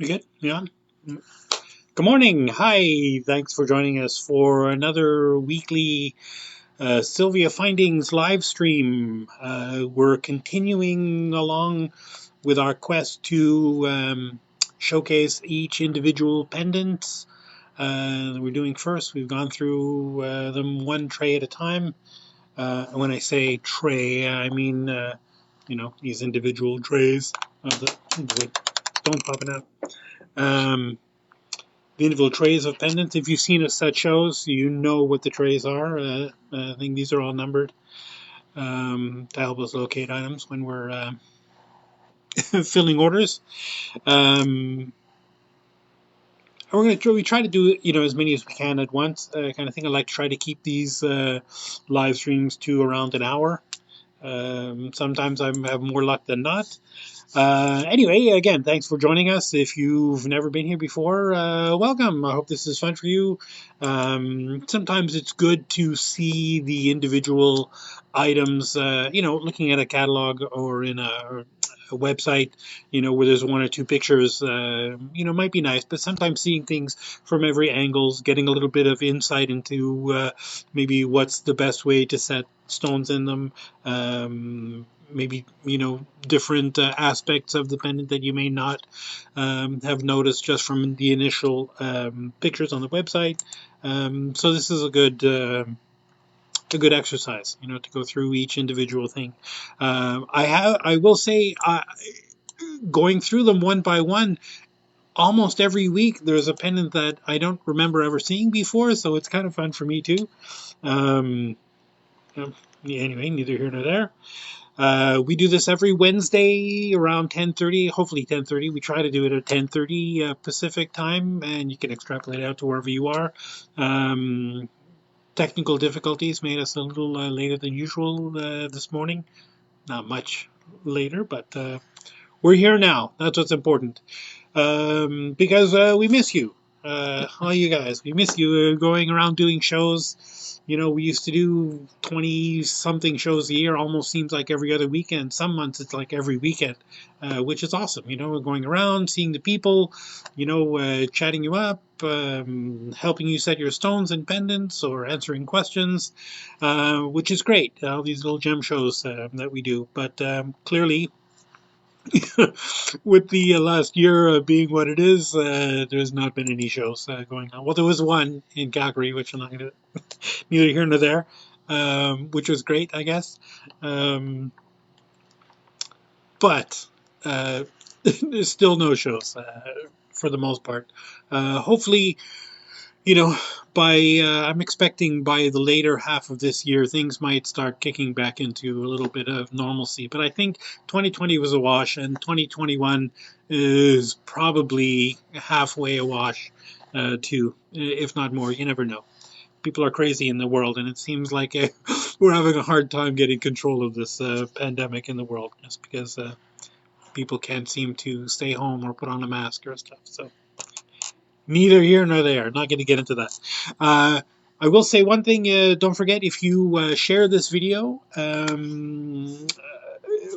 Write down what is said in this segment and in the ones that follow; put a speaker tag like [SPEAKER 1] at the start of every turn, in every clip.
[SPEAKER 1] We good? Yeah. Good morning. Hi. Thanks for joining us for another weekly Sylvia Findings live stream. We're continuing along with our quest to showcase each individual pendant that we're doing first. We've gone through them one tray at a time. When I say tray, I mean, these individual trays. The stone popping out. The individual trays of pendants. If you've seen us at shows, you know what the trays are. I think these are all numbered to help us locate items when we're filling orders. We try to do as many as we can at once. Kind of thing. I like to try to keep these live streams to around an hour. Sometimes I have more luck than not. Anyway, again, thanks for joining us. If you've never been here before, welcome. I hope this is fun for you. Sometimes it's good to see the individual items, looking at a catalog or in a website, where there's one or two pictures, might be nice, but sometimes seeing things from every angles, getting a little bit of insight into maybe what's the best way to set stones in them, maybe different aspects of the pendant that you may not have noticed just from the initial pictures on the website. So this is a good exercise, to go through each individual thing. I will say, going through them one by one, almost every week there's a pendant that I don't remember ever seeing before, so it's kind of fun for me too. Um, anyway, neither here nor there. We do this every Wednesday around 10:30, hopefully 10:30. We try to do it at 10:30 Pacific time, and you can extrapolate out to wherever you are. Technical difficulties made us a little later than usual this morning. Not much later, but we're here now. That's what's important. Because we miss you. All you guys, we miss you going around doing shows. We used to do 20 something shows a year, almost seems like every other weekend. Some months it's like every weekend, which is awesome. We're going around, seeing the people, chatting you up, helping you set your stones and pendants or answering questions, which is great. All these little gem shows that we do. But clearly, with the last year being what it is, there's not been any shows going on. Well, there was one in Calgary, which I'm not going to, neither here nor there, which was great, I guess. But there's still no shows for the most part. Hopefully, you know, I'm expecting by the later half of this year, things might start kicking back into a little bit of normalcy. But I think 2020 was a wash, and 2021 is probably halfway a wash, too, if not more. You never know. People are crazy in the world, and it seems like we're having a hard time getting control of this pandemic in the world, just because people can't seem to stay home or put on a mask or stuff. So neither here nor there. Not going to get into that. I will say one thing. Don't forget, if you share this video,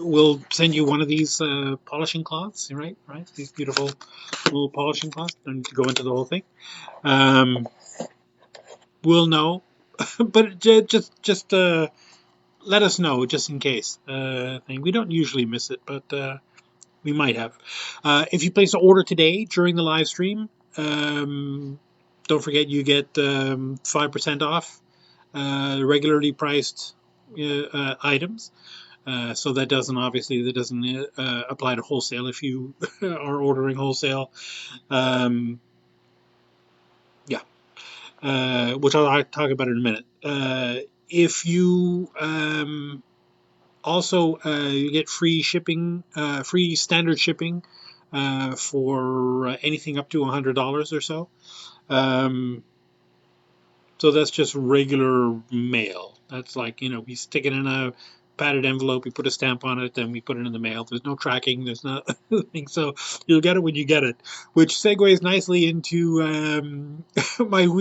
[SPEAKER 1] we'll send you one of these polishing cloths. Right, right. These beautiful little polishing cloths. Don't need to go into the whole thing. We'll know, but just let us know just in case. Thing. We don't usually miss it, but we might have. If you place an order today during the live stream, don't forget you get 5% off regularly priced items. So that doesn't apply to wholesale if you are ordering wholesale. Yeah, which I'll talk about in a minute. If you also you get free shipping, free standard shipping for anything up to $100 or so. So that's just regular mail. That's like, we stick it in a padded envelope, we put a stamp on it, then we put it in the mail. There's no tracking, there's nothing. So you'll get it when you get it, which segues nicely into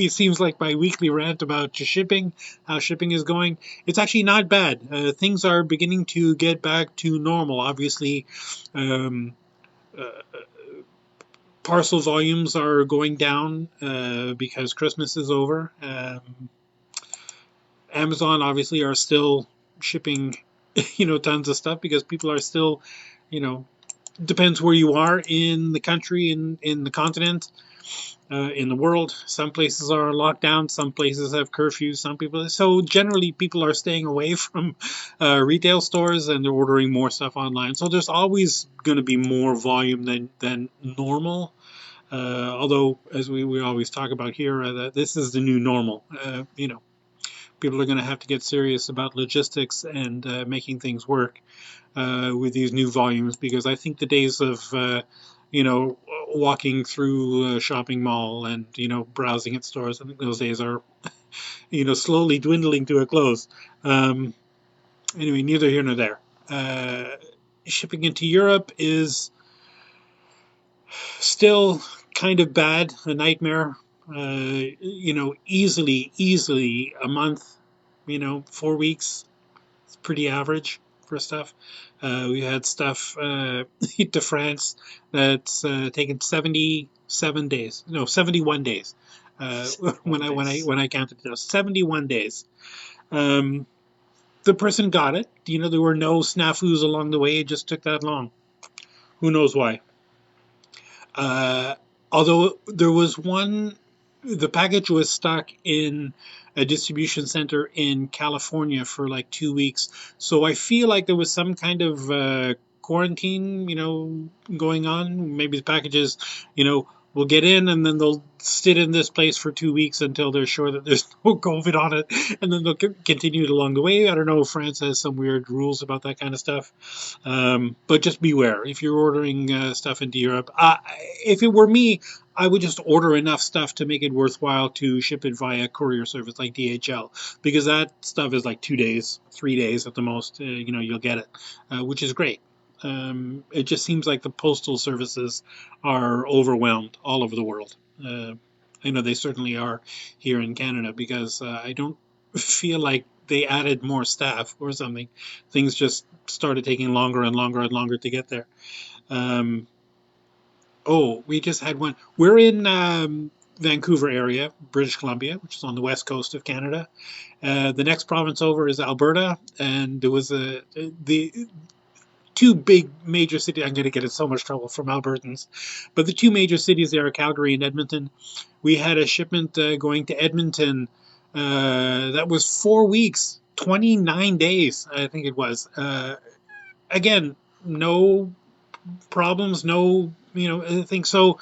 [SPEAKER 1] seems like my weekly rant about shipping, how shipping is going. It's actually not bad. Things are beginning to get back to normal. Obviously, um, uh, parcel volumes are going down because Christmas is over. Amazon obviously are still shipping, tons of stuff because people are still, you know, depends where you are in the country, in the continent, in the world. Some places are locked down, some places have curfews, some people. So generally, people are staying away from retail stores and they're ordering more stuff online. So there's always going to be more volume than normal. Although, as we always talk about here, that this is the new normal. People are going to have to get serious about logistics and making things work with these new volumes, because I think the days of you know walking through a shopping mall and browsing at stores, I think those days are slowly dwindling to a close. Um, anyway, neither here nor there. Uh, Shipping into Europe is still kind of bad, a nightmare. Easily a month. 4 weeks. It's pretty average for stuff. We had stuff to France that's taken 77 days. No, 71 days. When I counted it, 71 days. Um, the person got it. There were no snafus along the way. It just took that long. Who knows why? Uh, Although there was one, the package was stuck in a distribution center in California for like 2 weeks. So I feel like there was some kind of quarantine, going on. Maybe the packages, will get in and then they'll sit in this place for 2 weeks until they're sure that there's no COVID on it, and then they'll continue it along the way. I don't know if France has some weird rules about that kind of stuff. But just beware if you're ordering stuff into Europe. If it were me, I would just order enough stuff to make it worthwhile to ship it via courier service like DHL, because that stuff is like 2 days, 3 days at the most. You'll get it, which is great. It just seems like the postal services are overwhelmed all over the world. I know they certainly are here in Canada, because I don't feel like they added more staff or something. Things just started taking longer and longer and longer to get there. Um, we just had one. We're in Vancouver area, British Columbia, which is on the west coast of Canada. The next province over is Alberta, and there was the two big major cities. I'm going to get in so much trouble from Albertans, but the two major cities there are Calgary and Edmonton. We had a shipment going to Edmonton that was 4 weeks, 29 days, I think it was. Again, no problems, no, anything. So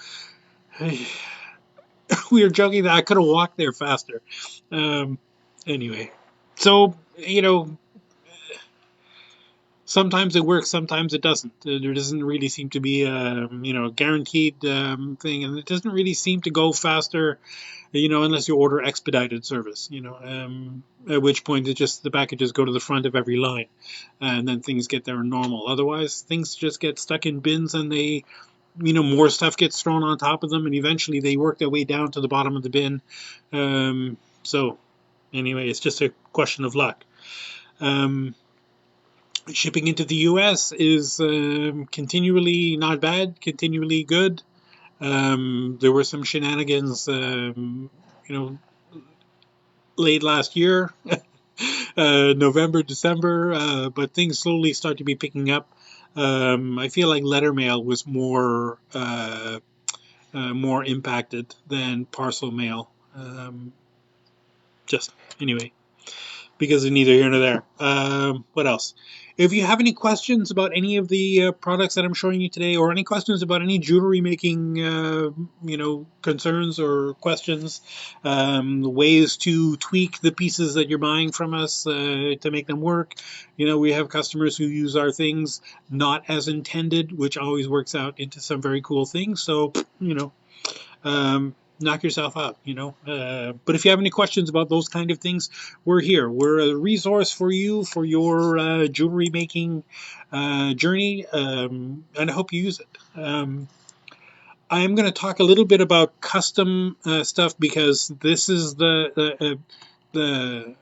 [SPEAKER 1] we were joking that I could have walked there faster. Anyway, so, sometimes it works, sometimes it doesn't. There doesn't really seem to be a guaranteed thing, and it doesn't really seem to go faster, unless you order expedited service. At which point the packages go to the front of every line, and then things get there normal. Otherwise, things just get stuck in bins, and they, more stuff gets thrown on top of them, and eventually they work their way down to the bottom of the bin. So anyway, it's just a question of luck. Shipping into the U.S. is continually not bad, continually good. There were some shenanigans, late last year, November, December, but things slowly start to be picking up. I feel like letter mail was more impacted than parcel mail. Just anyway, because of neither here nor there. What else? If you have any questions about any of the products that I'm showing you today, or any questions about any jewelry making, concerns or questions, ways to tweak the pieces that you're buying from us to make them work. We have customers who use our things not as intended, which always works out into some very cool things. So, knock yourself out, But if you have any questions about those kind of things, we're here. We're a resource for you for your jewelry making journey, and I hope you use it. I am going to talk a little bit about custom stuff, because this is the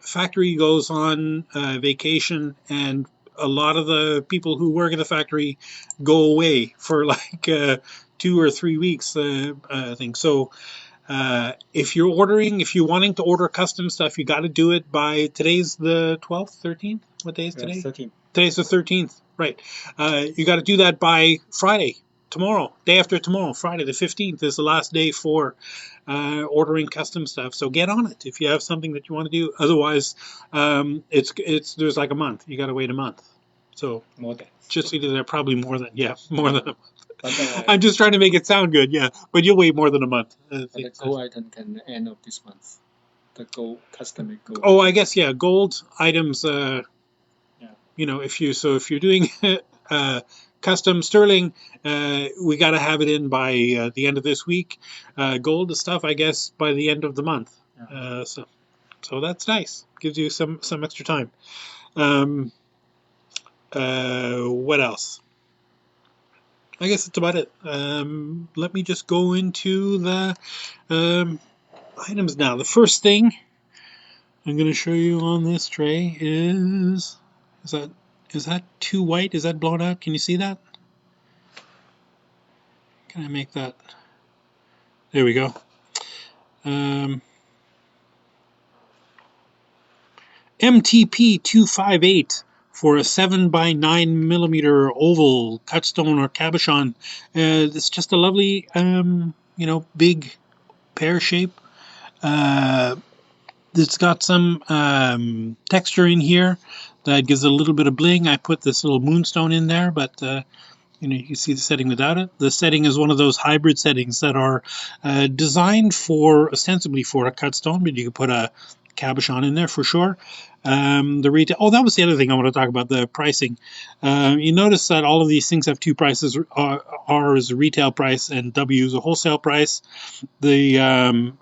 [SPEAKER 1] factory goes on vacation, and a lot of the people who work at the factory go away for like 2 or 3 weeks, I think. So if you're wanting to order custom stuff, you got to do it by, today's the 12th, 13th. What day is today?
[SPEAKER 2] 13.
[SPEAKER 1] Today's the 13th, right? You got to do that by Friday, tomorrow, day after tomorrow, Friday the 15th is the last day for ordering custom stuff. So get on it if you have something that you want to do. Otherwise, there's like a month. You got to wait a month. So
[SPEAKER 2] More than.
[SPEAKER 1] just either they're probably more than more than a month.
[SPEAKER 2] But,
[SPEAKER 1] I'm just trying to make it sound good, yeah. But you'll wait more than a month.
[SPEAKER 2] but the gold item can end of this month. The gold custom gold.
[SPEAKER 1] Oh, I guess yeah. Gold items.
[SPEAKER 2] Yeah.
[SPEAKER 1] You know, if you're doing custom sterling, we got to have it in by the end of this week. Gold stuff, I guess, by the end of the month.
[SPEAKER 2] Yeah.
[SPEAKER 1] So that's nice. Gives you some extra time. What else? I guess that's about it. Let me just go into the items now. The first thing I'm going to show you on this tray is that too white? Is that blown out? Can you see that? Can I make that? There we go. MTP 258 for a 7 by 9 millimeter oval cut stone or cabochon. It's just a lovely, big pear shape. It's got some texture in here that gives it a little bit of bling. I put this little moonstone in there, but you can see the setting without it. The setting is one of those hybrid settings that are designed ostensibly for a cut stone, but you can put a cabochon in there for sure. The retail. Oh, that was the other thing I want to talk about, the pricing. You notice that all of these things have two prices. R is a retail price and W is a wholesale price. To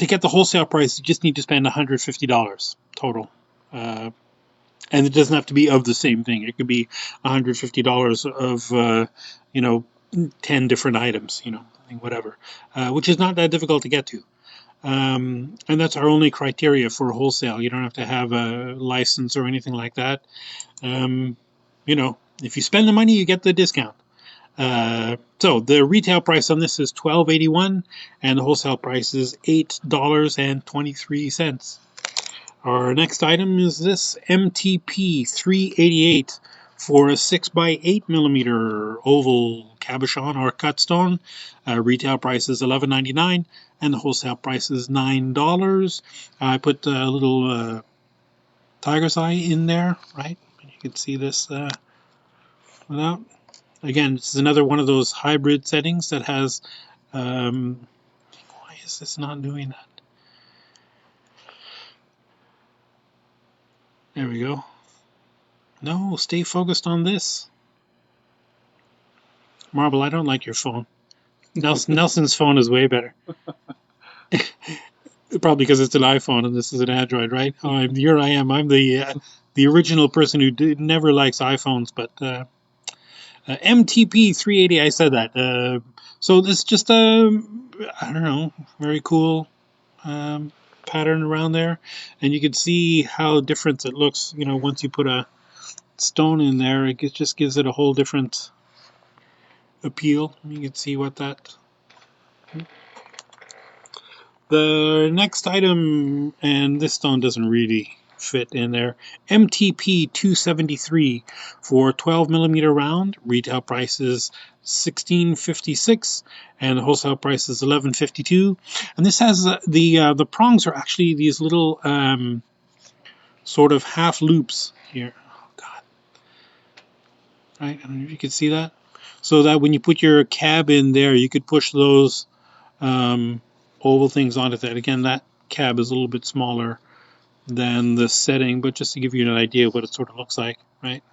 [SPEAKER 1] get the wholesale price, you just need to spend $150 total. And it doesn't have to be of the same thing. It could be $150 of 10 different items, whatever, which is not that difficult to get to. And that's our only criteria for wholesale. You don't have to have a license or anything like that. If you spend the money, you get the discount. So the retail price on this is $12.81, and the wholesale price is $8.23. Our next item is this MTP 388 for a 6 by 8 millimeter oval cabochon or cut stone. Retail price is $11.99 and the wholesale price is $9. I put a little tiger's eye in there, right? You can see this without. Again, this is another one of those hybrid settings that has. Why is this not doing that? There we go. No, stay focused on this. Marble, I don't like your phone. Nelson's phone is way better. Probably because it's an iPhone and this is an Android, right? Oh, here I am. I'm the original person who never likes iPhones, but MTP 380. I said that. So this is just I don't know, very cool pattern around there, and you can see how different it looks. Once you put a stone in there, it just gives it a whole different appeal. You can see what that. The next item, and this stone doesn't really fit in there, MTP 273 for 12 millimeter round. Retail price is $16.56 and the wholesale price is $11.52. And this has the prongs are actually these little sort of half loops here. Oh God! Right, I don't know if you can see that. So that when you put your cab in there, you could push those oval things onto that. Again, that cab is a little bit smaller than the setting, but just to give you an idea of what it sort of looks like, right?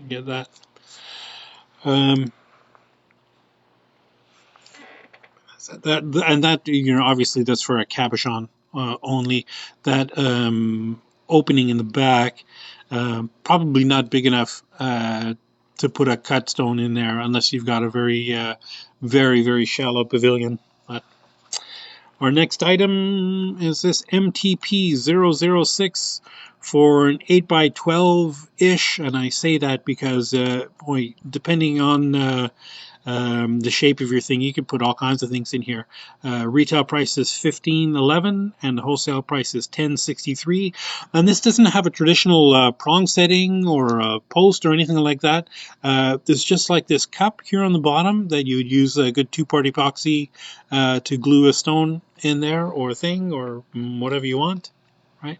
[SPEAKER 1] You get that. That obviously that's for a cabochon only. That opening in the back, probably not big enough to put a cut stone in there unless you've got a very, very shallow pavilion. But our next item is this MTP 006 for an 8 by 12 ish, and I say that because, depending on the shape of your thing. You can put all kinds of things in here. Retail price is $15.11 and the wholesale price is $10.63. And this doesn't have a traditional prong setting or a post or anything like that. There's just like this cup here on the bottom that you would use a good two-part epoxy to glue a stone in there or a thing or whatever you want, right?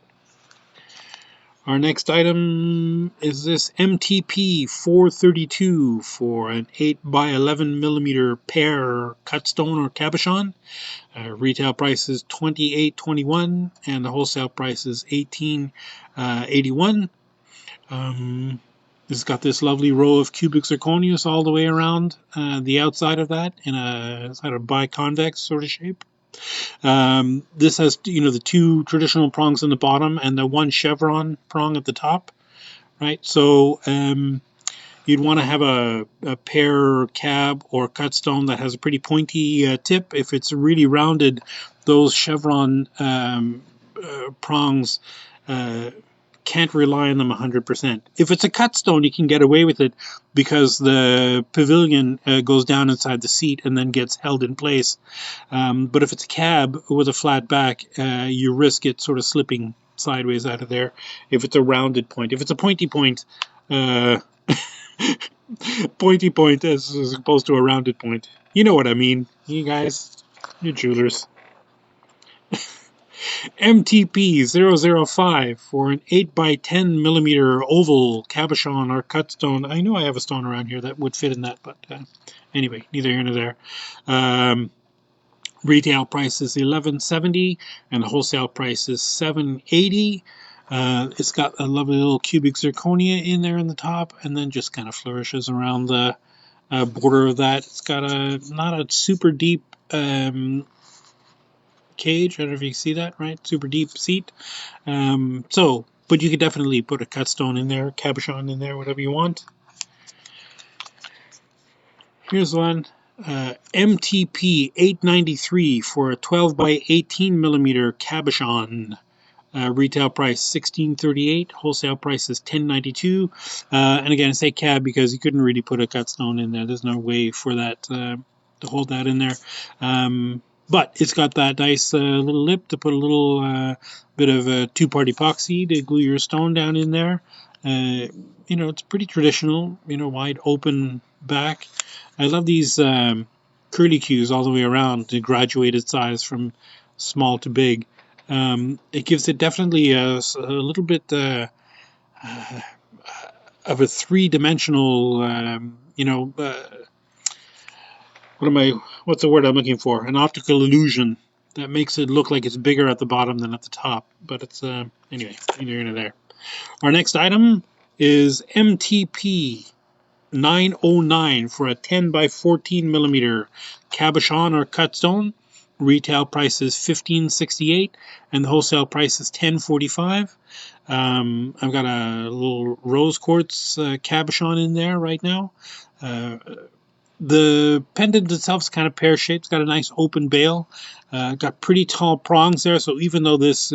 [SPEAKER 1] Our next item is this MTP 432 for an 8 by 11 millimeter pear cut stone or cabochon. Retail price is $28.21 and the wholesale price is $18.81. It's got this lovely row of cubic zirconias all the way around the outside of that in a sort of biconvex sort of shape. This has, the two traditional prongs on the bottom and the one chevron prong at the top, right? So you'd want to have a pear cab or cut stone that has a pretty pointy tip. If it's really rounded, those chevron prongs can't rely on them 100%. If it's a cut stone, you can get away with it because the pavilion goes down inside the seat and then gets held in place. But if it's a cab with a flat back, you risk it sort of slipping sideways out of there if it's a rounded point. If it's a pointy point, pointy point as opposed to a rounded point. You know what I mean. You guys, you're jewelers. MTP 005 for an 8 by 10 millimeter oval cabochon or cut stone. I know I have a stone around here that would fit in that, but anyway, neither here nor there. Retail price is $11.70 and the wholesale price is $7.80. It's got a lovely little cubic zirconia in there in the top, and then just kind of flourishes around the border of that. It's got not a super deep cage. I don't know if you can see that, right? Super deep seat. But you could definitely put a cut stone in there, cabochon in there, whatever you want. Here's one. MTP 893 for a 12 by 18 millimeter cabochon. Retail price $16.38, wholesale price is $10.92. And again, I say cab because you couldn't really put a cut stone in there. There's no way for that to hold that in there. But it's got that nice little lip to put a little bit of two-part epoxy to glue your stone down in there. It's pretty traditional, wide open back. I love these curly cues all the way around, the graduated size from small to big. It gives it definitely a little bit of a three-dimensional, what's the word I'm looking for? An optical illusion that makes it look like it's bigger at the bottom than at the top. But it's, anyway, neither here nor there. Our next item is MTP 909 for a 10 by 14 millimeter cabochon or cut stone. Retail price is $15.68 and the wholesale price is $10.45. I've got a little rose quartz cabochon in there right now. The pendant itself is kind of pear-shaped. It's got a nice open bail. Got pretty tall prongs there, so even though this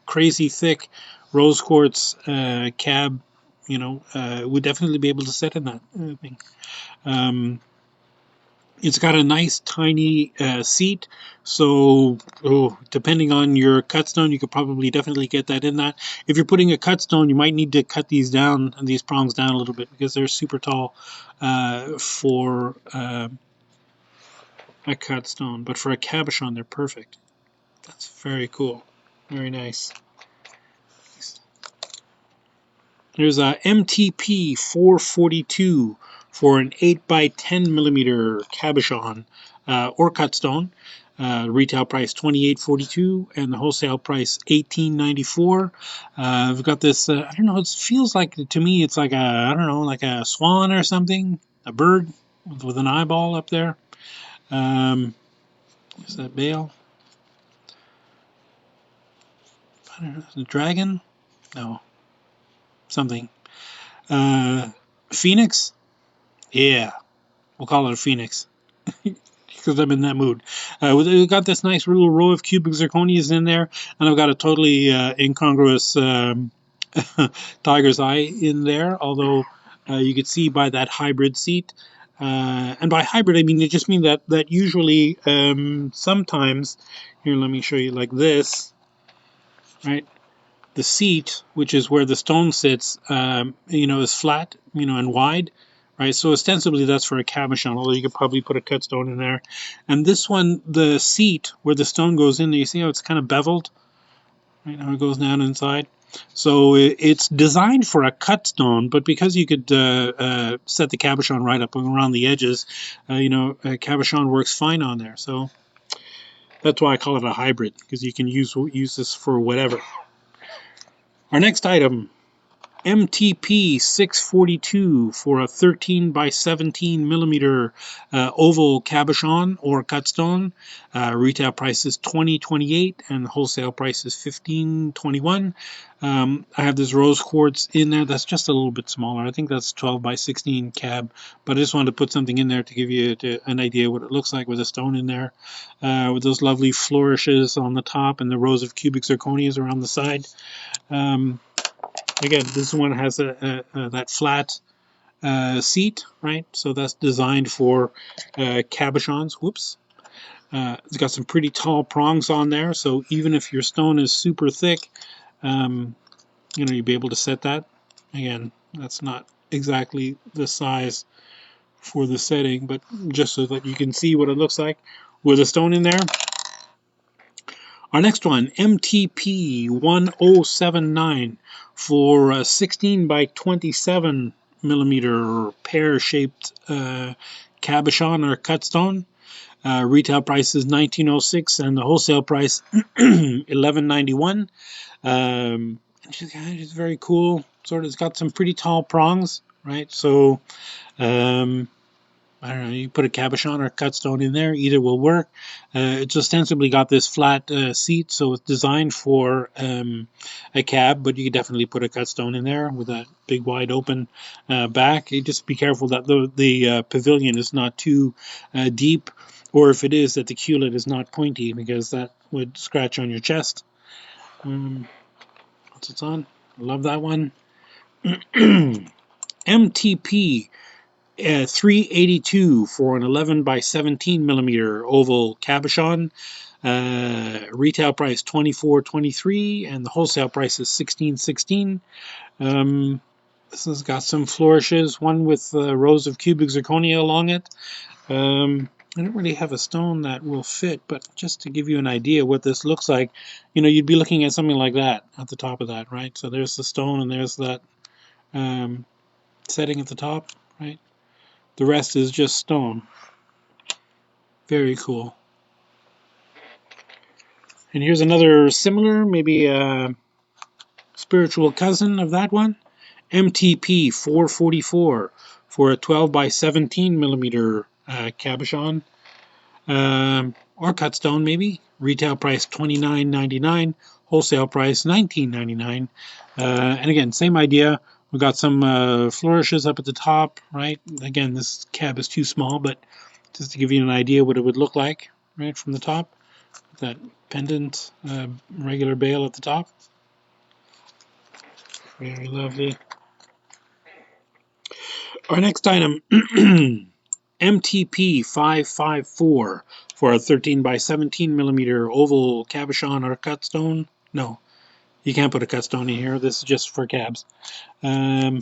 [SPEAKER 1] crazy thick rose quartz cab, would definitely be able to set in that thing. It's got a nice tiny seat, so depending on your cut stone, you could probably definitely get that in that. If you're putting a cut stone, you might need to cut these down and these prongs down a little bit because they're super tall for a cut stone. But for a cabochon, they're perfect. That's very cool. Very nice. There's a MTP 442 for an 8 by 10 millimeter cabochon or cut stone. Retail price $28.42 and the wholesale price $18.94. We've got this. I don't know. It feels like to me it's like like a swan or something, a bird with an eyeball up there. Is that bail? I don't know. A dragon? No. Something. Phoenix? Yeah, we'll call it a phoenix because I'm in that mood. We've got this nice little row of cubic zirconias in there, and I've got a totally incongruous tiger's eye in there, although you could see by that hybrid seat And by hybrid, I mean, it just means that usually sometimes, here, let me show you like this, right? The seat, which is where the stone sits, is flat, and wide, right? So ostensibly that's for a cabochon, although you could probably put a cut stone in there. And this one, the seat where the stone goes in, you see how it's kind of beveled, right? How it goes down inside. So it's designed for a cut stone, but because you could set the cabochon right up around the edges, a cabochon works fine on there. So that's why I call it a hybrid, because you can use this for whatever. Our next item, MTP 642 for a 13 by 17 millimeter oval cabochon or cut stone. Retail price is $20.28 and the wholesale price is $15.21. I have this rose quartz in there that's just a little bit smaller. I think that's 12 by 16 cab, but I just wanted to put something in there to give you an idea what it looks like with a stone in there, with those lovely flourishes on the top and the rows of cubic zirconias around the side. Again, this one has that flat seat, right? So that's designed for cabochons. Whoops. It's got some pretty tall prongs on there, so even if your stone is super thick, you'll be able to set that. Again, that's not exactly the size for the setting, but just so that you can see what it looks like with a stone in there. Our next one, MTP 1079 for a 16 by 27 millimeter pear-shaped cabochon or cut stone. Retail price is $19.06 and the wholesale price $11.91. It's very cool. It's got some pretty tall prongs, right? So I don't know, you put a cabochon or a cut stone in there, either will work. It's ostensibly got this flat seat, so it's designed for a cab, but you could definitely put a cut stone in there with a big wide open back. You just be careful that the pavilion is not too deep, or if it is, that the culet is not pointy, because that would scratch on your chest. What's it on? I love that one. MTP 382 for an 11 by 17 millimeter oval cabochon. Retail price $24.23 and the wholesale price is $16.16. This has got some flourishes, one with rows of cubic zirconia along it. I don't really have a stone that will fit, but just to give you an idea what this looks like, you'd be looking at something like that at the top of that, right? So there's the stone and there's that setting at the top, right? The rest is just stone. Very cool. And here's another similar, maybe a spiritual cousin of that one. MTP 444 for a 12 by 17 millimeter cabochon. Or cut stone maybe. Retail price $29.99. Wholesale price $19.99. And again, same idea. We've got some flourishes up at the top, right? Again, this cab is too small, but just to give you an idea what it would look like, right, from the top. That pendant, regular bail at the top. Very lovely. Our next item, MTP 554 for a 13 by 17 millimeter oval cabochon or cut stone. No, you can't put a cut stone in here. This is just for cabs. Let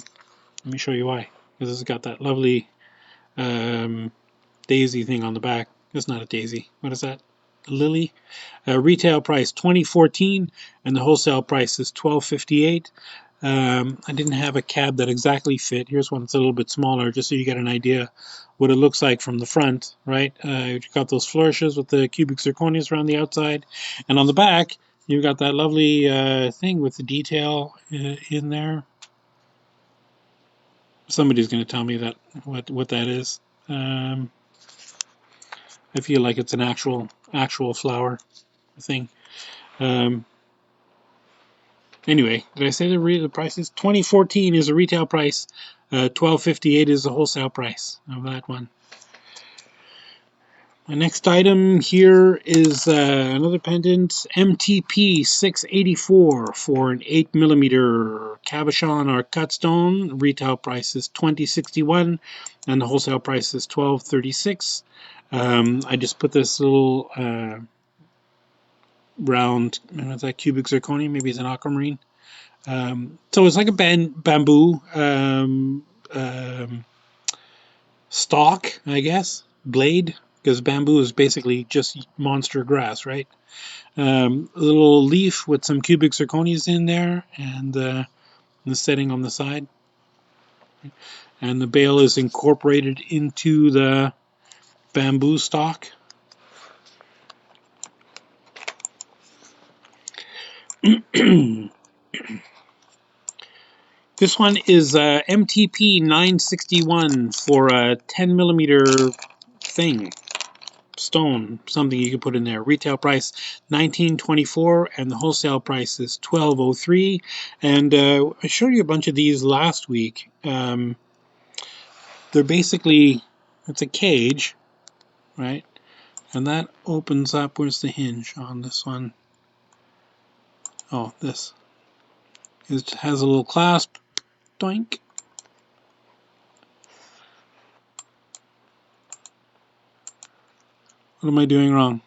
[SPEAKER 1] me show you why. Because this has got that lovely daisy thing on the back. It's not a daisy. What is that? A lily. Retail price $20.14 and the wholesale price is $12.58. I didn't have a cab that exactly fit. Here's one that's a little bit smaller, just so you get an idea what it looks like from the front, right? You've got those flourishes with the cubic zirconias around the outside, and on the back, you've got that lovely thing with the detail in there. Somebody's going to tell me that what that is. I feel like it's an actual flower thing. Anyway, did I say the price is $20.14 is a retail price, $12.58 is the wholesale price of that one. My next item here is another pendant, MTP 684 for an 8mm cabochon or cut stone. Retail price is $20.61 and the wholesale price is $12.36. I just put this little round, what's that, cubic zirconia? Maybe it's an aquamarine. So it's like a bamboo stalk, I guess, blade, because bamboo is basically just monster grass, right? A little leaf with some cubic zirconias in there, and the setting on the side, and the bale is incorporated into the bamboo stalk. This one is MTP 961 for a 10mm thing. Stone, something you can put in there. Retail price $19.24 and the wholesale price is $12.03. And I showed you a bunch of these last week. They're basically, it's a cage, right? And that opens up. Where's the hinge on this one? Oh, this. It has a little clasp. Doink. What am I doing wrong?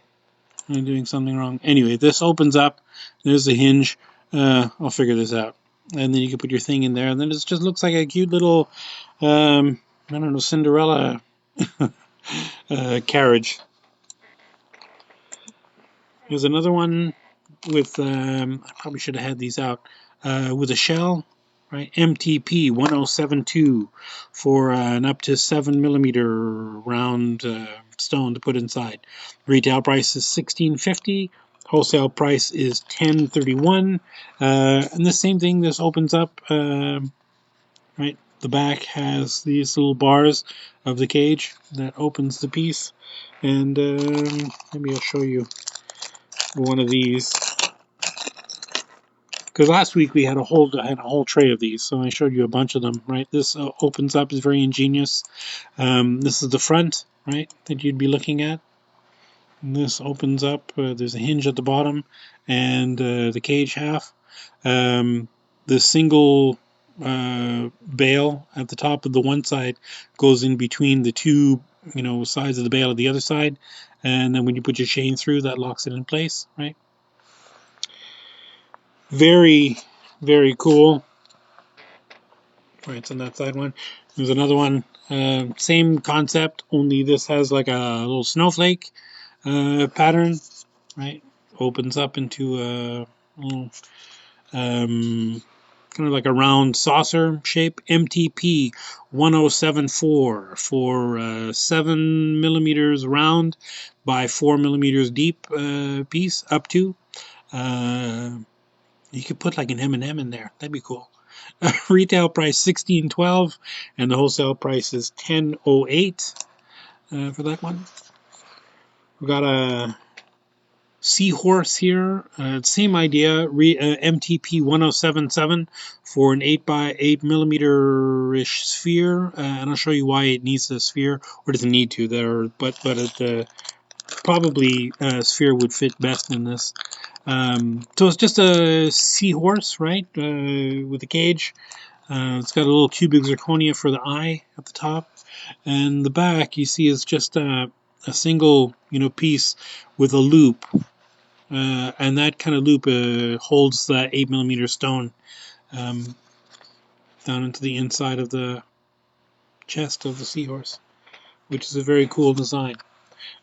[SPEAKER 1] Am I doing something wrong? Anyway, this opens up. There's the hinge. I'll figure this out. And then you can put your thing in there. And then it just looks like a cute little, I don't know, Cinderella carriage. There's another one with, I probably should have had these out, with a shell, right? MTP 1072 for an up to 7mm round stone to put inside. Retail price is $16.50. Wholesale price is $10.31. And the same thing, this opens up, right? The back has these little bars of the cage that opens the piece. And maybe I'll show you one of these, because last week we had a whole tray of these, so I showed you a bunch of them. Right, this opens up, is very ingenious. This is the front, right, that you'd be looking at. And this opens up. There's a hinge at the bottom, and the cage half. The single bale at the top of the one side goes in between the two, sides of the bale at the other side, and then when you put your chain through, that locks it in place, right? Very, very cool. Right, it's on that side one. There's another one, same concept, only this has like a little snowflake pattern, right? Opens up into a little, kind of like a round saucer shape. MTP 1074 for 7mm round by 4mm deep piece up to. You could put like an M&M in there. That'd be cool. Retail price $16.12 and the wholesale price is $10.08 for that one. We've got a seahorse here. Same idea. MTP 1077 for an 8x8mm-ish sphere. And I'll show you why it needs a sphere, or doesn't need to. But it probably a sphere would fit best in this. So it's just a seahorse, right, with a cage. It's got a little cubic zirconia for the eye at the top, and the back you see is just a single, piece with a loop, and that kind of loop holds that 8mm stone down into the inside of the chest of the seahorse, which is a very cool design.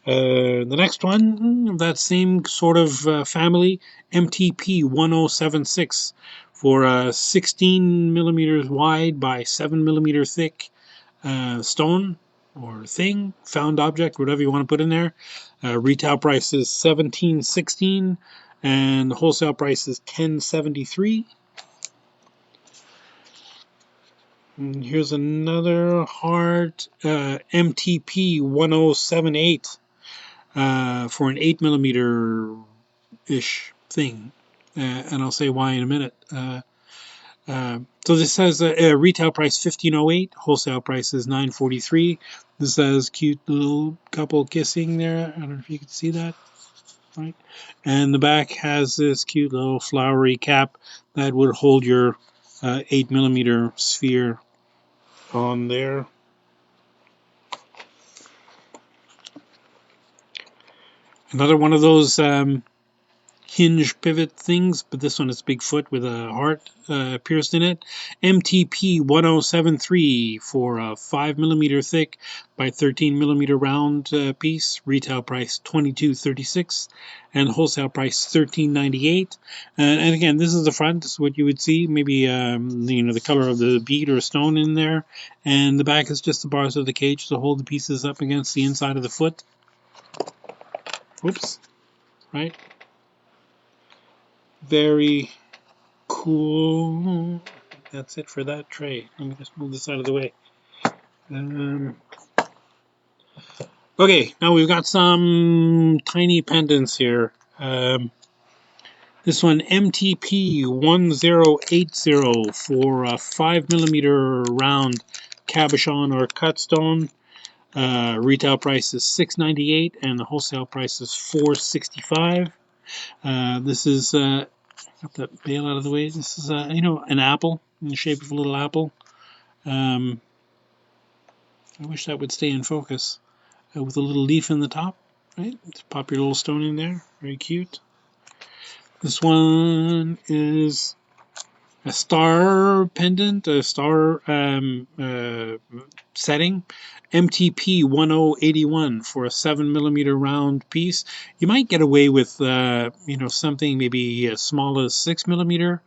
[SPEAKER 1] The next one, that same sort of family, MTP 1076 for 16mm wide by 7mm thick stone or thing, found object, whatever you want to put in there. Retail price is $17.16 and the wholesale price is $10.73. And here's another heart, MTP 1078. For an 8mm ish thing, and I'll say why in a minute. So this says a retail price $15.08, wholesale price is $9.43. This says cute little couple kissing there. I don't know if you can see that, right? And the back has this cute little flowery cap that would hold your 8mm sphere on there. Another one of those hinge pivot things, but this one is Bigfoot with a heart pierced in it. MTP 1073 for a 5mm thick by 13mm round piece. Retail price $22.36 and wholesale price $13.98. And again, this is the front. This is what you would see. Maybe the color of the bead or stone in there. And the back is just the bars of the cage to hold the pieces up against the inside of the foot. Whoops. Right. Very cool. That's it for that tray. Let me just move this out of the way. Okay, now we've got some tiny pendants here. This one MTP 1080 for a 5mm round cabochon or cut stone. Retail price is $6.98 and the wholesale price is $4.65. This is got that bail out of the way. This is an apple in the shape of a little apple. I wish that would stay in focus with a little leaf in the top. Right, just pop your little stone in there. Very cute. This one is a star pendant, a star setting. MTP 1081 for a 7mm round piece. You might get away with something maybe as small as 6mm.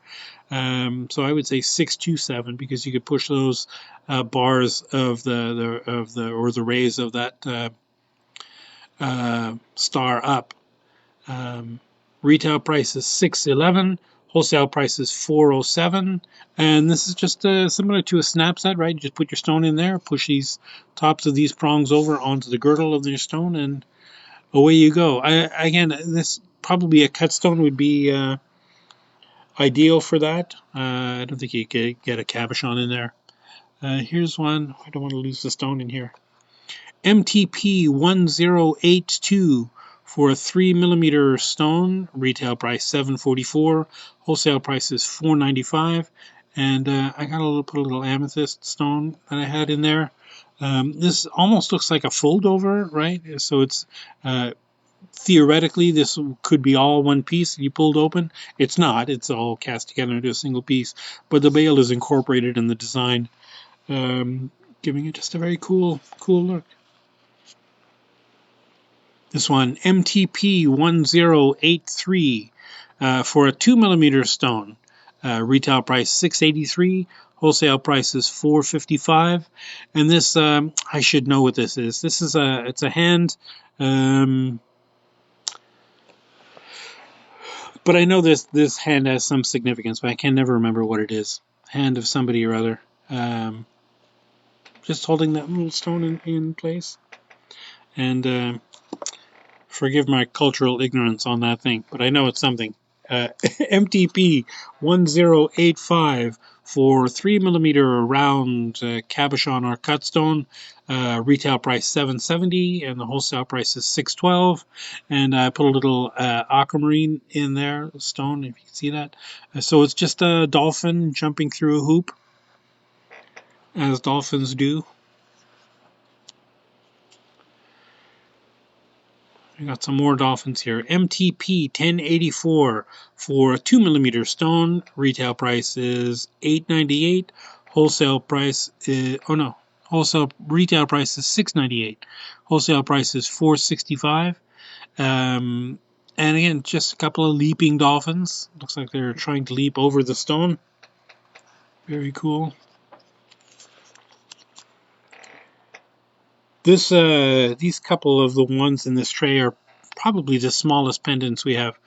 [SPEAKER 1] So I would say 627 because you could push those bars of the rays of that star up. Retail price is $6.11. Wholesale price is $4.07. And this is just similar to a snap set, right? You just put your stone in there, push these tops of these prongs over onto the girdle of your stone, and away you go. Again, this probably a cut stone would be ideal for that. I don't think you could get a cabochon in there. Here's one. I don't want to lose the stone in here. MTP 1082 for a 3mm stone. Retail price $7.44. Wholesale price is $4.95. And I got put a little amethyst stone that I had in there. This almost looks like a fold over, right? So it's theoretically this could be all one piece you pulled open. It's not. It's all cast together into a single piece. But the bail is incorporated in the design, giving it just a very cool look. This one, MTP 1083 for a 2mm stone. Retail price $6.83. Wholesale price is $4.55. And this, I should know what this is. This is it's a hand. But I know this hand has some significance, but I can never remember what it is. Hand of somebody or other. Just holding that little stone in place. And forgive my cultural ignorance on that thing, but I know it's something. MTP 1085 for 3mm round cabochon or cut stone. Retail price $7.70 and the wholesale price is $6.12. And I put a little aquamarine in there, stone, if you can see that. So it's just a dolphin jumping through a hoop, as dolphins do. I got some more dolphins here. MTP 1084 for a 2mm stone. Retail price is $8.98. Wholesale price is, wholesale retail price is $6.98. Wholesale price is $4.65. And again, just a couple of leaping dolphins. Looks like they're trying to leap over the stone. Very cool. These couple of the ones in this tray are probably the smallest pendants we have.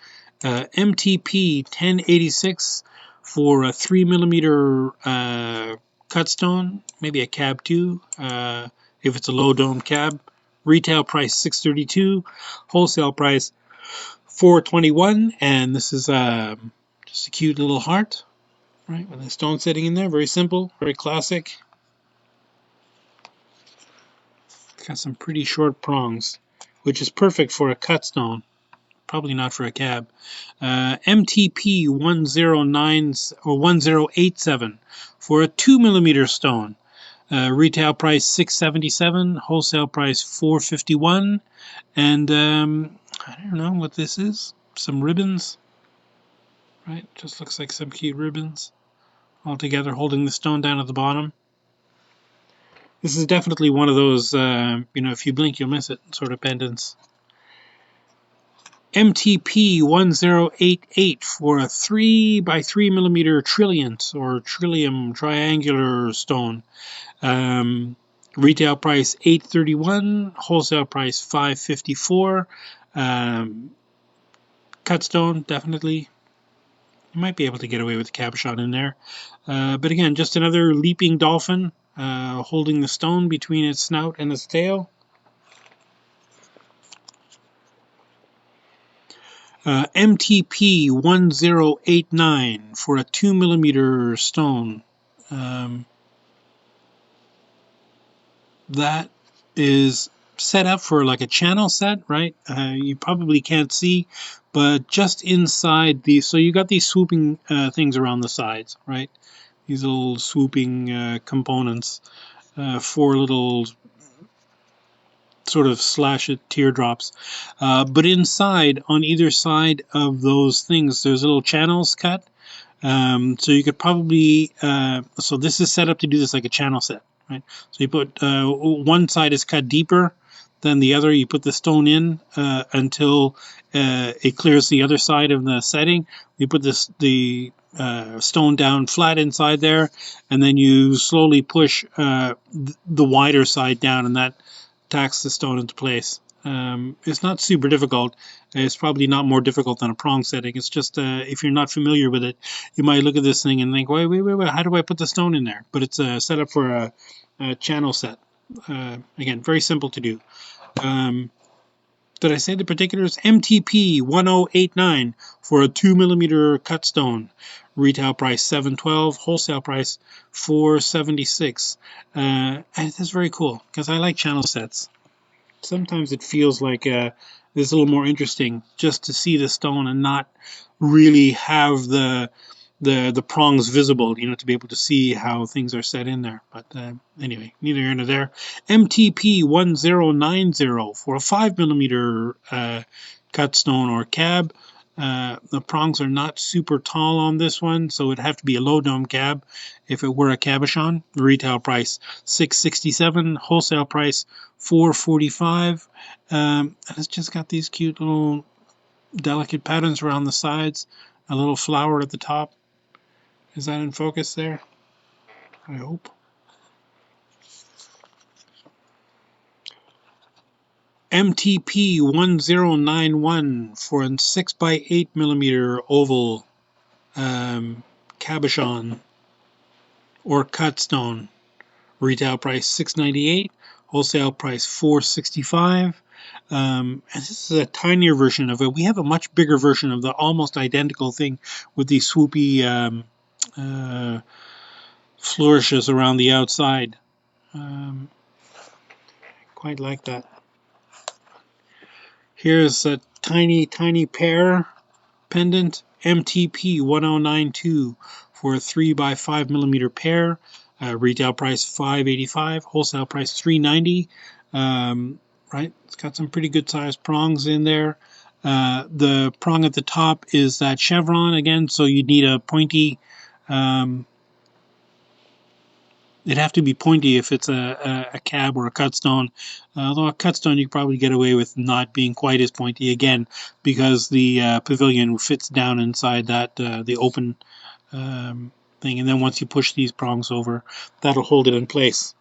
[SPEAKER 1] MTP 1086 for a 3mm cut stone, maybe a cab too, if it's a low dome cab. Retail price $6.32, wholesale price $4.21, and this is just a cute little heart. Right, with the stone sitting in there, very simple, very classic. It's got some pretty short prongs, which is perfect for a cut stone. Probably not for a cab. MTP 109 or 1087 for a 2mm stone. Retail price $677, wholesale price $451, and I don't know what this is. Some ribbons, right? Just looks like some cute ribbons all together, holding the stone down at the bottom. This is definitely one of those, if you blink, you'll miss it sort of pendants. MTP 1088 for a 3x3mm trilliant or trillium triangular stone. Retail price $831, wholesale price $554. Cut stone, definitely. You might be able to get away with the cabochon in there. But again, just another leaping dolphin holding the stone between its snout and its tail. MTP 1089 for a 2mm stone. That is set up for like a channel set, right? You probably can't see, but just inside these, so you got these swooping things around the sides, right? These little swooping components, 4 little sort of slash it teardrops. But inside, on either side of those things, there's little channels cut. So you could probably, so this is set up to do this like a channel set, right? So you put, one side is cut deeper than the other. You put the stone in until it clears the other side of the setting. You put the stone down flat inside there, and then you slowly push the wider side down, and that tacks the stone into place. It's not super difficult. It's probably not more difficult than a prong setting. It's just if you're not familiar with it, you might look at this thing and think, wait, how do I put the stone in there? But it's set up for a channel set. Again, very simple to do. Did I say the particulars? MTP 1089 for a 2mm cut stone. Retail price $712, wholesale price $476. And it's very cool because I like channel sets. Sometimes it feels like it's a little more interesting just to see the stone and not really have the prongs visible, to be able to see how things are set in there. But anyway, neither here nor there. MTP 1090 for a 5mm cut stone or cab. The prongs are not super tall on this one, so it'd have to be a low dome cab if it were a cabochon. Retail price $667, wholesale price $445. And it's just got these cute little delicate patterns around the sides, a little flower at the top. Is that in focus there? I hope. MTP 1091 for a 6x8mm oval cabochon or cut stone. Retail price $698, wholesale price $465. And this is a tinier version of it. We have a much bigger version of the almost identical thing with these swoopy flourishes around the outside. Quite like that. Here's a tiny pear pendant, MTP 1092 for a 3x5mm pair. Retail price $585, wholesale price $390. Right, it's got some pretty good sized prongs in there. The prong at the top is that chevron again, so you need a pointy. It'd have to be pointy if it's a cab or a cut stone. Although a cut stone you could probably get away with not being quite as pointy again because the pavilion fits down inside that the open thing, and then once you push these prongs over, that'll hold it in place.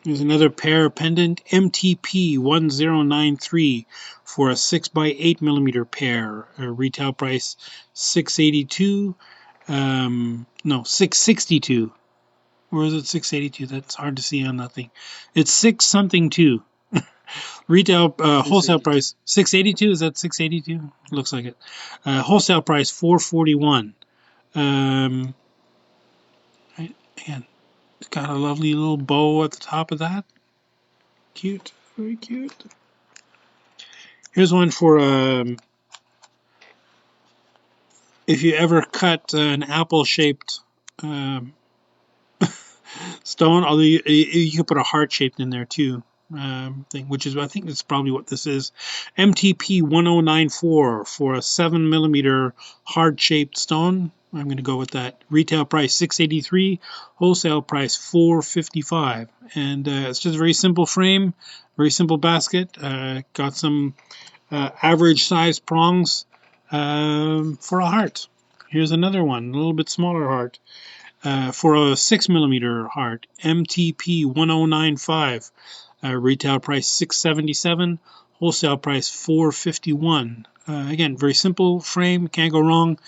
[SPEAKER 1] There's another pair pendant, MTP 1093 for a 6x8mm pair. Retail price $682. No, $662. Or is it $682? That's hard to see on that thing. It's 6 something 2. Retail wholesale
[SPEAKER 2] 682.
[SPEAKER 1] price 682. Is that 682? Looks like it. Wholesale price 441. Again, it's got a lovely little bow at the top of that. Cute, very cute. Here's one for if you ever cut an apple-shaped um, stone, although you could put a heart shaped in there too. Thing, which is I think that's probably what this is. MTP 1094 for a 7mm hard shaped stone. I'm going to go with that. Retail price 683, wholesale price 455, and it's just a very simple frame, very simple basket. Got some average size prongs for a heart. Here's another one, a little bit smaller heart. For a 6mm heart, MTP 1095, retail price 677, wholesale price 451. Again, very simple frame, can't go wrong.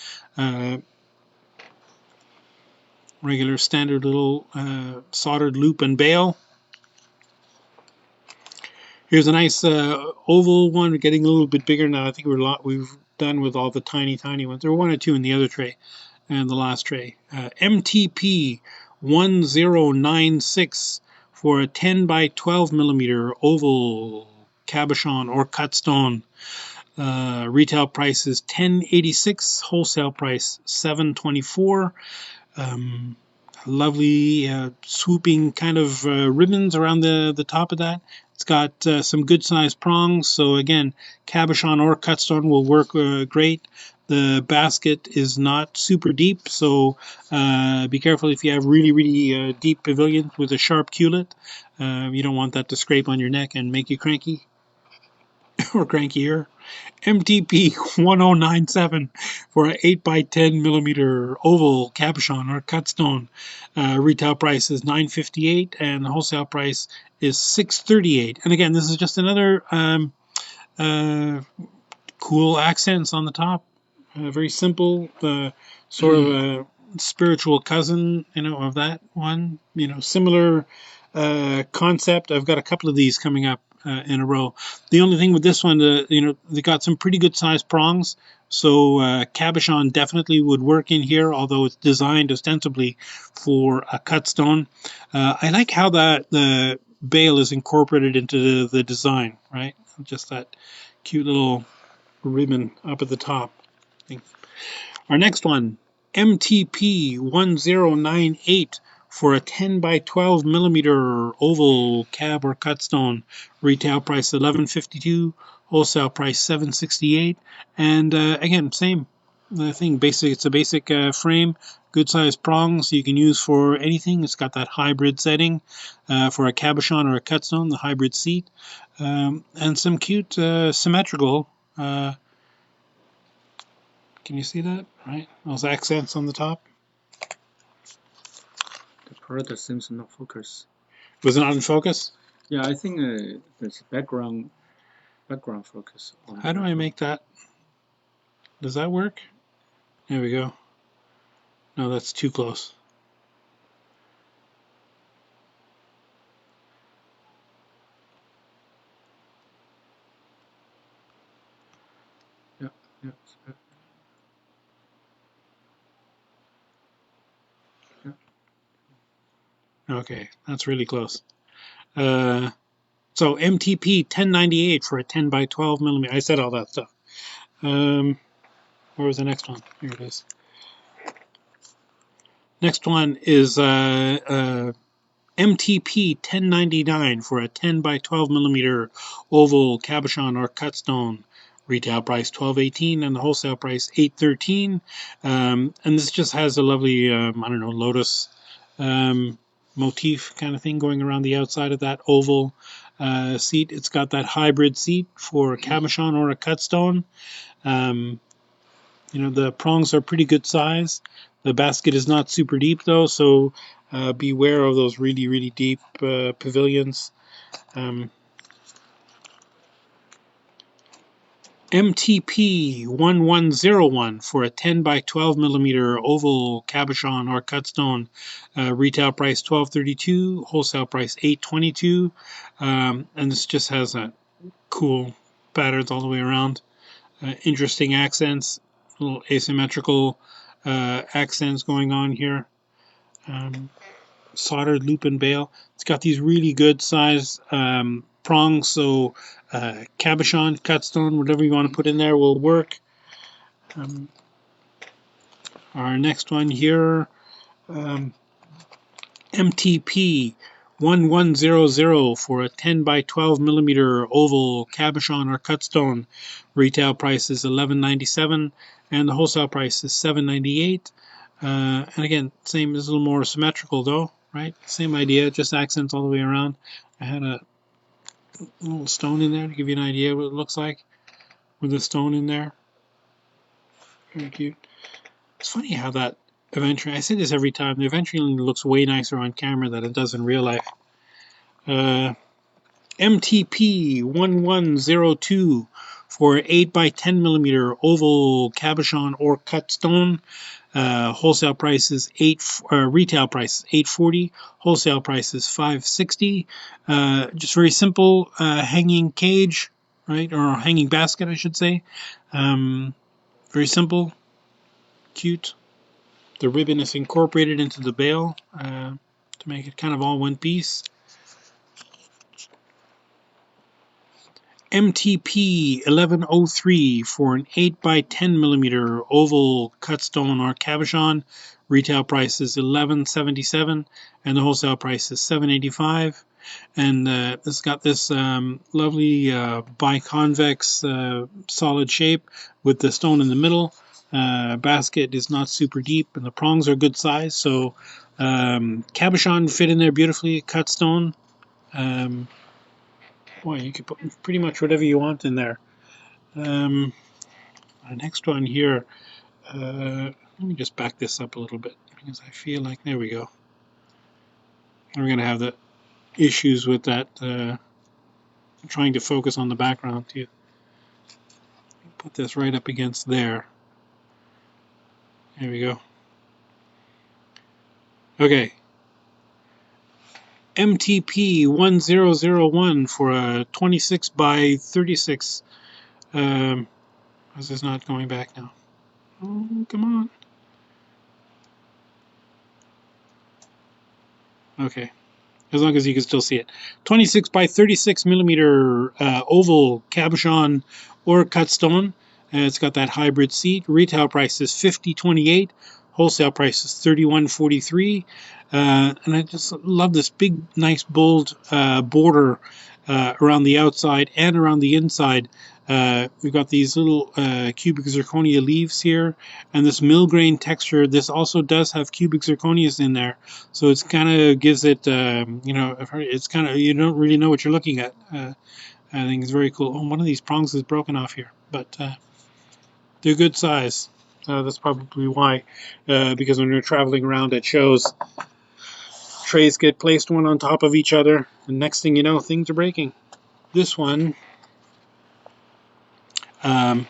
[SPEAKER 1] Regular standard little soldered loop and bail. Here's a nice oval one, getting a little bit bigger now. I think we've done with all the tiny ones. There were one or two in the other tray and the last tray. MTP 1096 for a 10 by 12mm oval cabochon or cut stone. Retail price is 1086, wholesale price 724. Lovely swooping kind of ribbons around the top of that. It's got some good sized prongs, so again, cabochon or cut stone will work great. The basket is not super deep, so be careful if you have really deep pavilions with a sharp culet. You don't want that to scrape on your neck and make you cranky or crankier. MTP 1097 for an 8 by 10mm oval cabochon or cut stone. Retail price is $958 and the wholesale price is $638. And again, this is just another cool accents on the top. Very simple, sort of a spiritual cousin, of that one. Similar concept. I've got a couple of these coming up in a row. The only thing with this one, they got some pretty good sized prongs. So cabochon definitely would work in here, although it's designed ostensibly for a cut stone. I like how the bail is incorporated into the design, right? Just that cute little ribbon up at the top. Our next one, MTP 1098 for a 10 by 12mm oval cab or cut stone. Retail price $1152, wholesale price $768. And again, same thing. It's a basic frame, good sized prongs you can use for anything. It's got that hybrid setting for a cabochon or a cut stone, the hybrid seat, and some cute symmetrical. Can you see that? Right, those accents on the top.
[SPEAKER 2] The product seems not focus.
[SPEAKER 1] Was it not in focus?
[SPEAKER 2] Yeah, I think there's background focus.
[SPEAKER 1] How do I make that? Does that work? There we go. No, that's too close.
[SPEAKER 2] Yeah.
[SPEAKER 1] Okay, that's really close. So MTP 1098 for a 10 by 12mm. I said all that stuff. Where was the next one? Here it is. Next one is MTP 1099 for a 10 by 12mm oval cabochon or cut stone. Retail price $12.18 and the wholesale price $8.13. And this just has a lovely, lotus motif kind of thing going around the outside of that oval seat. It's got that hybrid seat for a cabochon or a cut stone. The prongs are pretty good size. The basket is not super deep though, so beware of those really deep pavilions. MTP 1101 for a 10 by 12mm oval cabochon or cut stone. Retail price $12.32, wholesale price $8.22. And this just has a cool patterns all the way around. Interesting accents, little asymmetrical accents going on here. Soldered loop and bail. It's got these really good size prongs, so cabochon, cut stone, whatever you want to put in there will work. Our next one here, MTP 1100 for a 10 by 12 millimeter oval cabochon or cut stone. Retail price is $11.97 and the wholesale price is $7.98. And again, same is a little more symmetrical though, right? Same idea, just accents all the way around. I had a little stone in there to give you an idea what it looks like with the stone in there. Very cute. It's funny how that eventually, I say this every time, the eventually looks way nicer on camera than it does in real life. MTP 1102 for 8 by 10 millimeter oval cabochon or cut stone. Wholesale price is retail price is $8.40. Wholesale price is $5.60. Just very simple hanging cage, right, or hanging basket, I should say. Very simple, cute. The ribbon is incorporated into the bail to make it kind of all one piece. MTP 1103 for an 8 by 10 millimeter oval cut stone or cabochon. Retail price is $11.77 and the wholesale price is $7.85. And it's got this lovely biconvex solid shape with the stone in the middle. Basket is not super deep and the prongs are good size, so cabochon fit in there beautifully. Cut stone. Boy, you can put pretty much whatever you want in there. The next one here, let me just back this up a little bit because I feel like, there we go. We're going to have the issues with that, trying to focus on the background too. Put this right up against there. There we go. Okay. MTP 1001 for a 26 by 36. This is not going back now. Oh, come on. Okay. As long as you can still see it. 26 by 36 millimeter oval cabochon or cut stone. It's got that hybrid seat. Retail price is $50.28. Wholesale price is $31.43. And I just love this big, nice, bold border around the outside and around the inside. We've got these little cubic zirconia leaves here, and this mill grain texture. This also does have cubic zirconias in there, so it's kind of gives it, it's kind of, you don't really know what you're looking at. I think it's very cool. Oh, one of these prongs is broken off here, but they're good size. That's probably why, because when you're traveling around at shows, trays get placed one on top of each other, and next thing you know, things are breaking. This one, I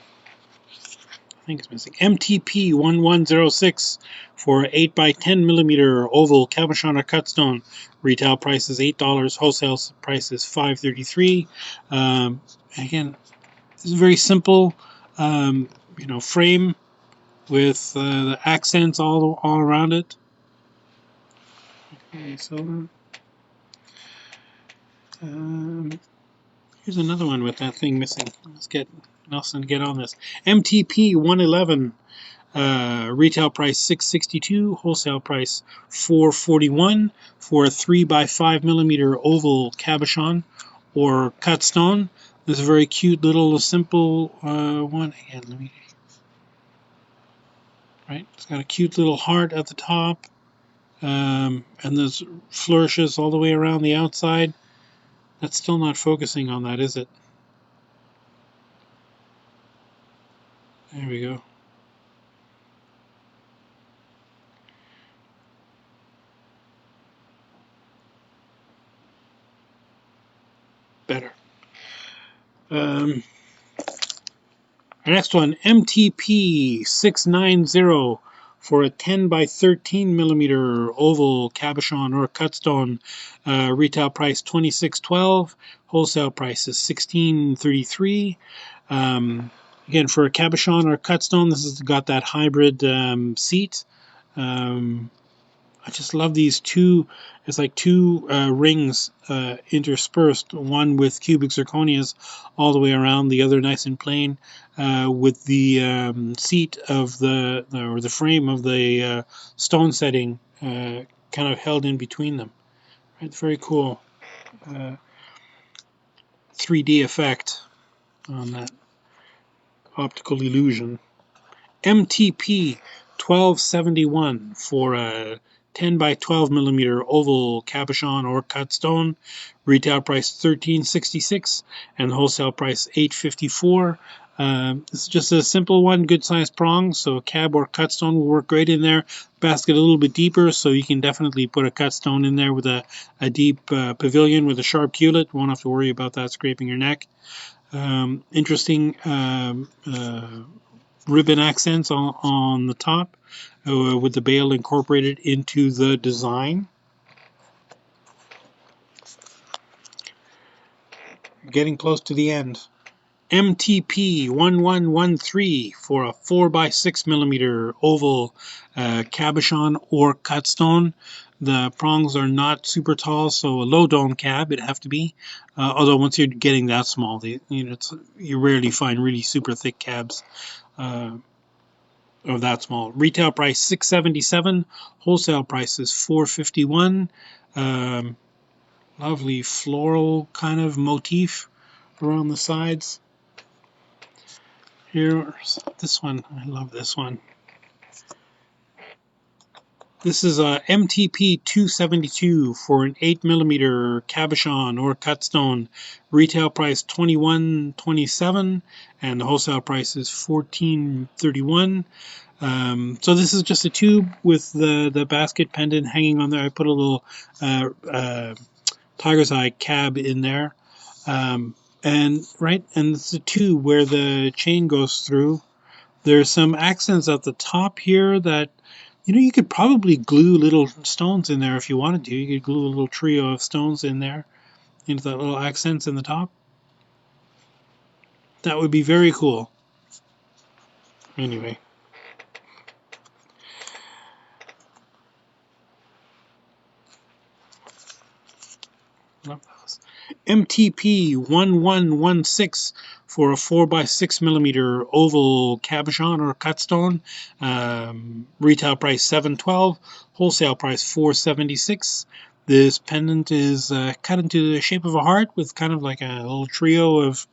[SPEAKER 1] think it's missing. MTP 1106 for 8 by 10 millimeter oval cabochon or cut stone. Retail price is $8. Wholesale price is $5.33. Again, it's a very simple, frame with the accents all around it. Okay, so here's another one with that thing missing. Let's get Nelson get on this. MTP 111. Retail price $6.62, wholesale price $4.41 for a 3 by 5 millimeter oval cabochon or cut stone. This is a very cute little simple one. Again, right? It's got a cute little heart at the top, and there's flourishes all the way around the outside. That's still not focusing on that, is it? There we go. Better. Our next one, MTP 690 for a 10 by 13 millimeter oval cabochon or cut stone. Retail price $26.12. Wholesale price is $16.33. Again, for a cabochon or cut stone, this has got that hybrid seat. I just love these two. It's like two rings interspersed, one with cubic zirconias all the way around, the other nice and plain, with the seat of or the frame of the stone setting kind of held in between them. Right, very cool 3D effect on that optical illusion. MTP 1271 for a 10 by 12 millimeter oval cabochon or cut stone. Retail price $13.66 and wholesale price $8.54. This is just a simple one, good sized prong, so cab or cut stone will work great in there. Basket a little bit deeper, so you can definitely put a cut stone in there with a deep pavilion with a sharp culet. Won't have to worry about that scraping your neck. Interesting ribbon accents on the top with the bail incorporated into the design. Getting close to the end. MTP 1113 for a 4 by 6 millimeter oval cabochon or cut stone. The prongs are not super tall, so a low dome cab it'd have to be. Although once you're getting that small, you rarely find really super thick cabs. Of that small. Retail price $6.77. Wholesale price is $4.51. Lovely floral kind of motif around the sides. Here's this one. I love this one. This is a MTP 272 for an 8 millimeter cabochon or cut stone. Retail price $21.27 and the wholesale price is $14.31. So this is just a tube with the basket pendant hanging on there. I put a little tiger's eye cab in there, and it's a tube where the chain goes through. There's some accents at the top here that you could probably glue little stones in there if you wanted to. You could glue a little trio of stones in there into that little accents in the top. That would be very cool. Anyway. MTP 1116 for a 4 by 6 millimeter oval cabochon or cut stone. Retail price $7.12. Wholesale price $4.76. This pendant is cut into the shape of a heart with kind of like a little trio of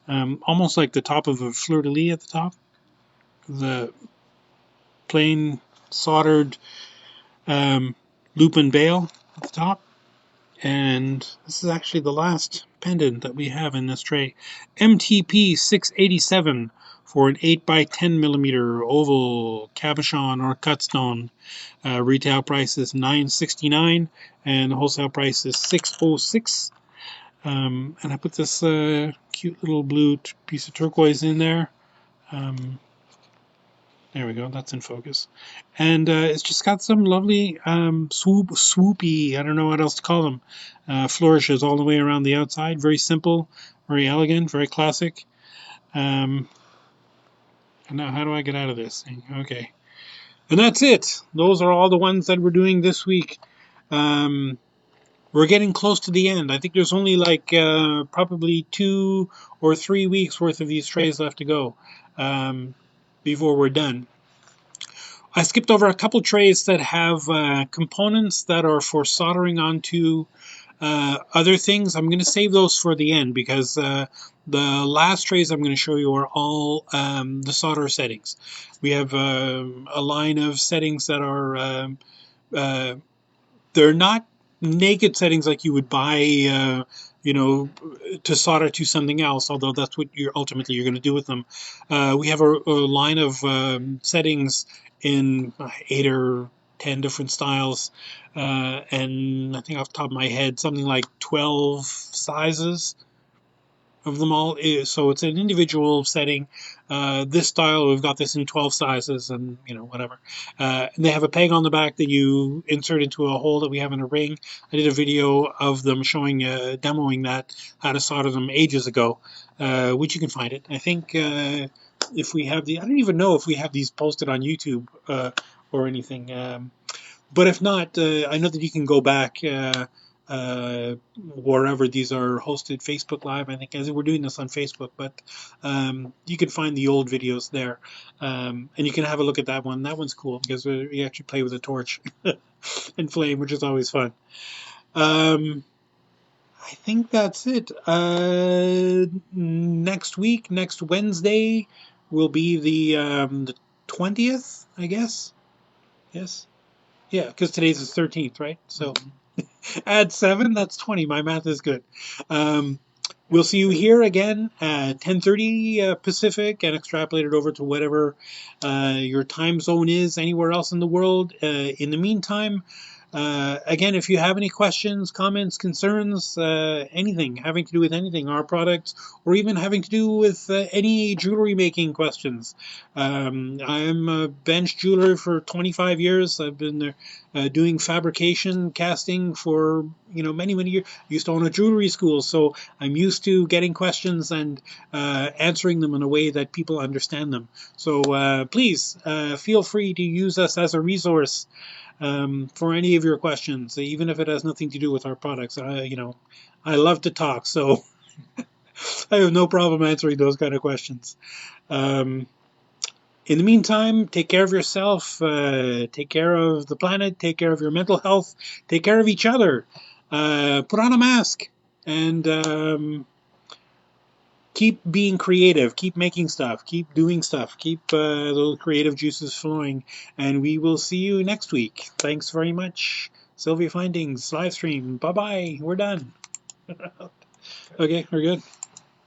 [SPEAKER 1] almost like the top of a fleur-de-lis at the top. The plain soldered loop and bail at the top. And this is actually the last pendant that we have in this tray. MTP 687 for an 8 by 10 millimeter oval cabochon or cut stone. Retail price is $9.69 and the wholesale price is $6.06. And I put this cute little blue piece of turquoise in there. There we go, that's in focus. And it's just got some lovely swoopy, I don't know what else to call them, flourishes all the way around the outside. Very simple, very elegant, very classic. And now how do I get out of this thing? Okay. And that's it. Those are all the ones that we're doing this week. We're getting close to the end. I think there's only like probably 2 or 3 weeks worth of these trays left to go. Before we're done. I skipped over a couple trays that have components that are for soldering onto other things. I'm going to save those for the end because the last trays I'm going to show you are all the solder settings. We have a line of settings that are they're not naked settings like you would buy to solder to something else, although that's what you're going to do with them. We have a line of settings in 8 or 10 different styles, and I think off the top of my head something like 12 sizes. of them all is, so it's an individual setting. This style, we've got this in 12 sizes, and whatever. And they have a peg on the back that you insert into a hole that we have in a ring. I did a video of them showing, demoing that, how to solder them ages ago, which you can find it. I think if we have I don't even know if we have these posted on YouTube or anything. But if not, I know that you can go back wherever these are hosted. Facebook Live, I think, as we're doing this on Facebook, but you can find the old videos there, and you can have a look at that one. That one's cool because we actually play with a torch and flame, which is always fun. I think that's it. Next week, next Wednesday, will be the 20th, I guess. Yes. Yeah, because today's the 13th, right? So add 7, that's 20. My math is good. We'll see you here again at 10:30 Pacific, and extrapolate it over to whatever your time zone is anywhere else in the world. In the meantime, again, if you have any questions, comments, concerns, anything having to do with anything, our products, or even having to do with any jewelry making questions. I'm a bench jeweler for 25 years. I've been doing fabrication, casting for many, many years. I used to own a jewelry school, so I'm used to getting questions and answering them in a way that people understand them. So please feel free to use us as a resource for any of your questions, even if it has nothing to do with our products. I love to talk, so I have no problem answering those kind of questions. In the meantime, take care of yourself, take care of the planet, take care of your mental health, take care of each other, put on a mask, and keep being creative, keep making stuff, keep doing stuff, keep those creative juices flowing, and we will see you next week. Thanks very much. SilviaFindings live stream. Bye bye. We're done. Okay, we're good.